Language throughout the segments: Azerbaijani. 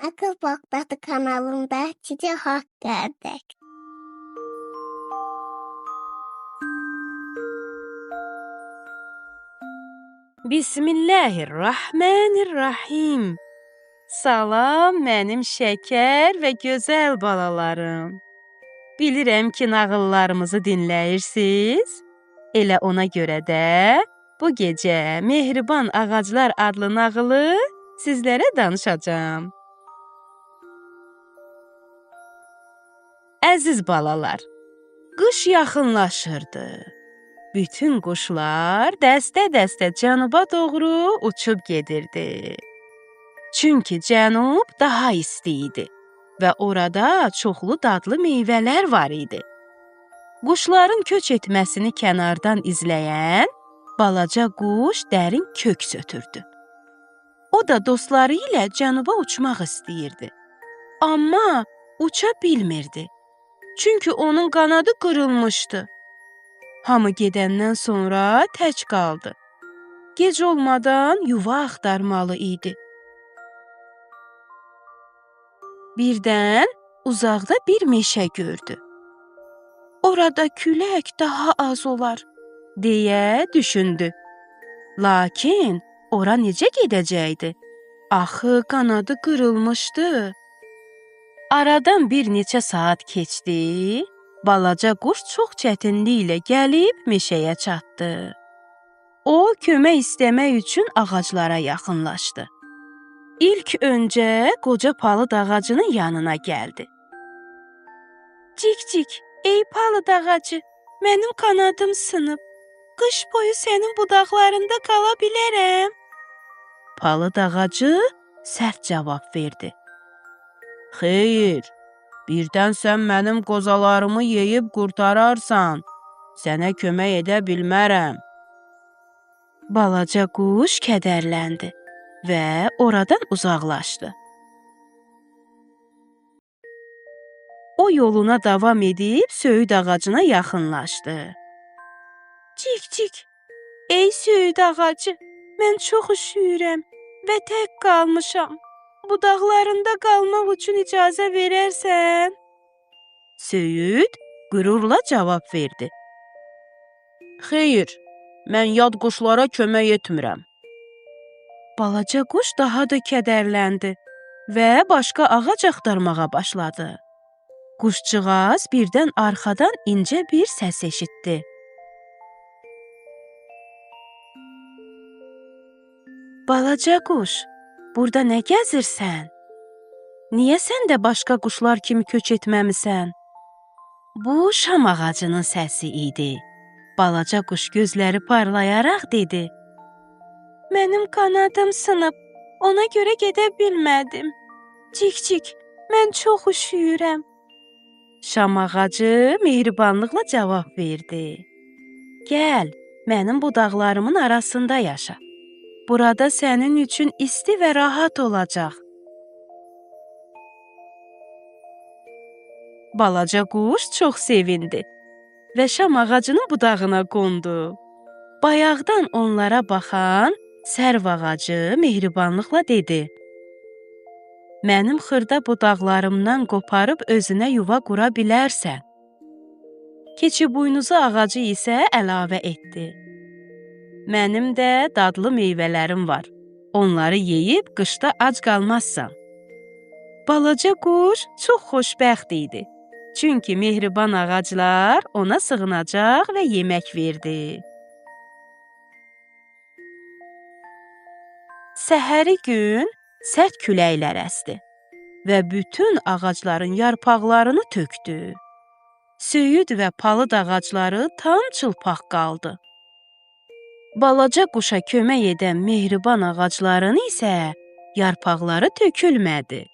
Akıl Bokbatı kanalında size hoş geldik. Bismillahirrahmanirrahim. Salam mənim şəkər və gözəl balalarım. Bilirəm ki, nağıllarımızı dinləyirsiniz. Elə ona görə də bu gecə Mehriban Ağaclar adlı nağılı sizlərə danışacağam. Əziz balalar, qış yaxınlaşırdı. Bütün quşlar dəstə-dəstə cənuba doğru uçub gedirdi. Çünki cənub daha isti idi və orada çoxlu dadlı meyvələr var idi. Quşların köç etməsini kənardan izləyən balaca quş dərin köks ötürdü. O da dostları ilə cənuba uçmaq istəyirdi. Amma uça bilmirdi. Çünki onun qanadı qırılmışdı. Hamı gedəndən sonra tək qaldı. Gec olmadan yuva axtarmalı idi. Birdən uzaqda bir meşə gördü. Orada külək daha az olar, deyə düşündü. Lakin ora necə gedəcəkdi? Axı qanadı qırılmışdı. Aradan bir neçə saat keçdi. Balaca quş çox çətinliklə gəlib meşəyə çatdı. O, kömək istəmək üçün ağaclara yaxınlaşdı. İlk öncə qoca palıd ağacının yanına gəldi. Cik-cik, ey palıd ağacı, mənim qanadım sınıb. Qış boyu sənin budaqlarında qala bilərəm. Palıd ağacı sərt cavab verdi. Xeyr, birdən sən mənim qozalarımı yeyib qurtararsan, sənə kömək edə bilmərəm. Balaca quş kədərləndi və oradan uzaqlaşdı. O yoluna davam edib söyüd ağacına yaxınlaşdı. Cik-cik, ey söyüd ağacı, mən çox üşüyürəm və tək qalmışam. Budaqlarında qalmaq üçün icazə verərsən? Söyüd qürurla cavab verdi. Xeyr, mən yad quşlara kömək etmirəm. Balaca quş daha da kədərləndi və başqa ağac axtarmağa başladı. Quşcuğaz birdən arxadan incə bir səs eşitdi. Balaca quş, burada nə gəzirsən? Niyə sən də başqa quşlar kimi köç etməmisən? Bu şam ağacının səsi idi. Balaca quş gözləri parlayaraq dedi. Mənim qanadım sınıb, ona görə gedə bilmədim. Cik-cik, mən çox üşüyürəm. Şam ağacı mehribanlıqla cavab verdi. Gəl, mənim budaqlarımın arasında yaşa. Burada sənin üçün isti və rahat olacaq. Balaca quş çox sevindi və şam ağacının budağına qondu. Bayaqdan onlara baxan sərv ağacı mehribanlıqla dedi. Mənim xırda budaqlarımdan qoparıb özünə yuva qura bilərsən. Keçibuynuzu ağacı isə əlavə etdi. Mənim də dadlı meyvələrim var. Onları yeyib qışda ac qalmazsan. Balaca quş çox xoşbəxt idi. Çünki mehriban ağaclar ona sığınacaq və yemək verdi. Səhəri gün sərt küləklər əsdi və bütün ağacların yarpaqlarını tökdü. Söyüd və palıd ağacları tam çılpaq qaldı. Balaca quşa kömək edən mehriban ağacların isə yarpaqları tökülmədi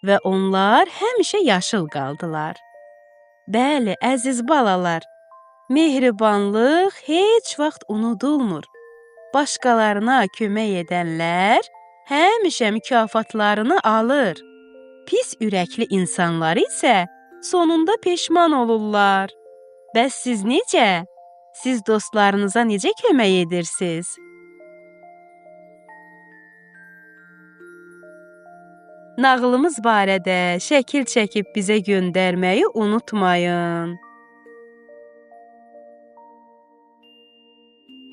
və onlar həmişə yaşıl qaldılar. Bəli, əziz balalar, mehribanlıq heç vaxt unudulmur. Başqalarına kömək edənlər həmişə mükafatlarını alır. Pis ürəkli insanlar isə sonunda peşman olurlar. Bəs siz necə? Siz dostlarınıza necə kömək edirsiniz? Nağılımız barədə şəkil çəkib bizə göndərməyi unutmayın.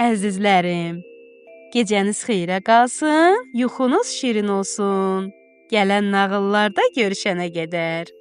Əzizlərim, gecəniz xeyrə qalsın, yuxunuz şirin olsun. Gələn nağıllarda görüşənə qədər.